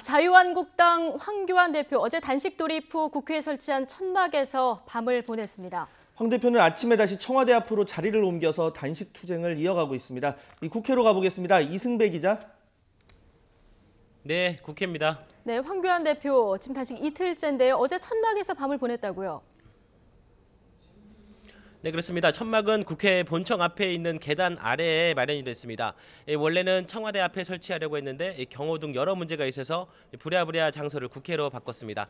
자유한국당 황교안 대표 어제 단식 돌입 후 국회에 설치한 천막에서 밤을 보냈습니다. 황 대표는 아침에 다시 청와대 앞으로 자리를 옮겨서 단식 투쟁을 이어가고 있습니다. 이 국회로 가보겠습니다. 이승배 기자. 네, 국회입니다. 네, 황교안 대표 지금 단식 이틀째인데요. 어제 천막에서 밤을 보냈다고요? 네, 그렇습니다. 천막은 국회 본청 앞에 있는 계단 아래에 마련이 됐습니다. 원래는 청와대 앞에 설치하려고 했는데 경호 등 여러 문제가 있어서 부랴부랴 장소를 국회로 바꿨습니다.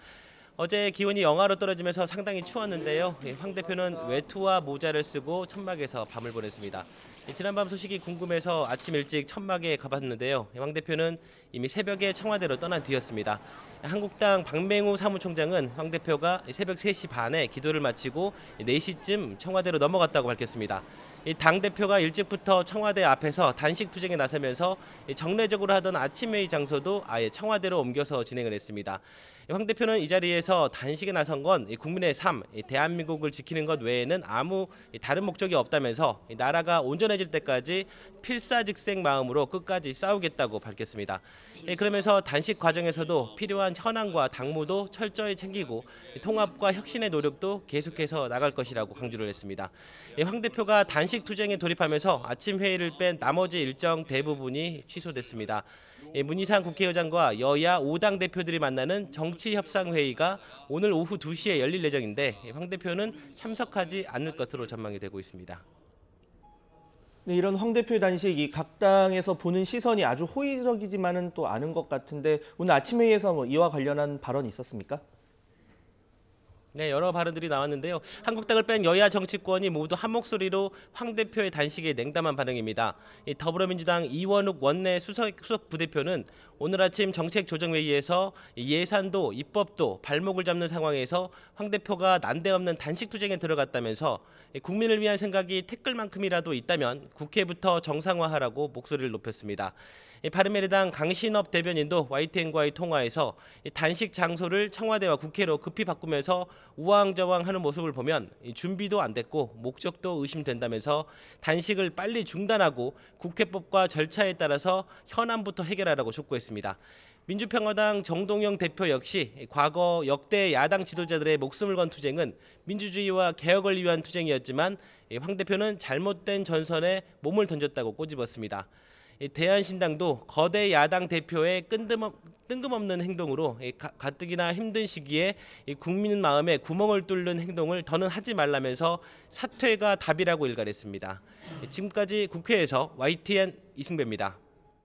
어제 기온이 영하로 떨어지면서 상당히 추웠는데요. 황 대표는 외투와 모자를 쓰고 천막에서 밤을 보냈습니다. 지난밤 소식이 궁금해서 아침 일찍 천막에 가봤는데요. 황 대표는 이미 새벽에 청와대로 떠난 뒤였습니다. 한국당 박맹우 사무총장은 황 대표가 새벽 3시 반에 기도를 마치고 4시쯤 청와대로 넘어갔다고 밝혔습니다. 당 대표가 일찍부터 청와대 앞에서 단식 투쟁에 나서면서 정례적으로 하던 아침 회의 장소도 아예 청와대로 옮겨서 진행을 했습니다. 황 대표는 이 자리에서 단식에 나선 건 국민의 삶, 대한민국을 지키는 것 외에는 아무 다른 목적이 없다면서 나라가 온전해질 때까지 필사직생 마음으로 끝까지 싸우겠다고 밝혔습니다. 그러면서 단식 과정에서도 필요한 현안과 당무도 철저히 챙기고 통합과 혁신의 노력도 계속해서 나갈 것이라고 강조를 했습니다. 황 대표가 단식 투쟁에 돌입하면서 아침 회의를 뺀 나머지 일정 대부분이 취소됐습니다. 문희상 국회의장과 여야 5당 대표들이 만나는 정치협상회의가 오늘 오후 2시에 열릴 예정인데 황 대표는 참석하지 않을 것으로 전망이 되고 있습니다. 네, 이런 황 대표의 단식이 각 당에서 보는 시선이 아주 호의적이지만은 또 않은 것 같은데 오늘 아침 회의에서 이와 관련한 발언이 있었습니까? 네, 여러 발언들이 나왔는데요. 한국당을 뺀 여야 정치권이 모두 한 목소리로 황 대표의 단식에 냉담한 반응입니다. 더불어민주당 이원욱 원내 수석 부대표는 오늘 아침 정책조정회의에서 예산도 입법도 발목을 잡는 상황에서 황 대표가 난데없는 단식 투쟁에 들어갔다면서 국민을 위한 생각이 태클만큼이라도 있다면 국회부터 정상화하라고 목소리를 높였습니다. 바른미래당 강신업 대변인도 YTN과의 통화에서 단식 장소를 청와대와 국회로 급히 바꾸면서 우왕좌왕하는 모습을 보면 준비도 안 됐고 목적도 의심된다면서 단식을 빨리 중단하고 국회법과 절차에 따라서 현안부터 해결하라고 촉구했습니다. 민주평화당 정동영 대표 역시 과거 역대 야당 지도자들의 목숨을 건 투쟁은 민주주의와 개혁을 위한 투쟁이었지만 황 대표는 잘못된 전선에 몸을 던졌다고 꼬집었습니다. 대한신당도 거대 야당 대표의 뜬금없는 행동으로 가뜩이나 힘든 시기에 국민 마음에 구멍을 뚫는 행동을 더는 하지 말라면서 사퇴가 답이라고 일갈했습니다. 지금까지 국회에서 YTN 이승배입니다.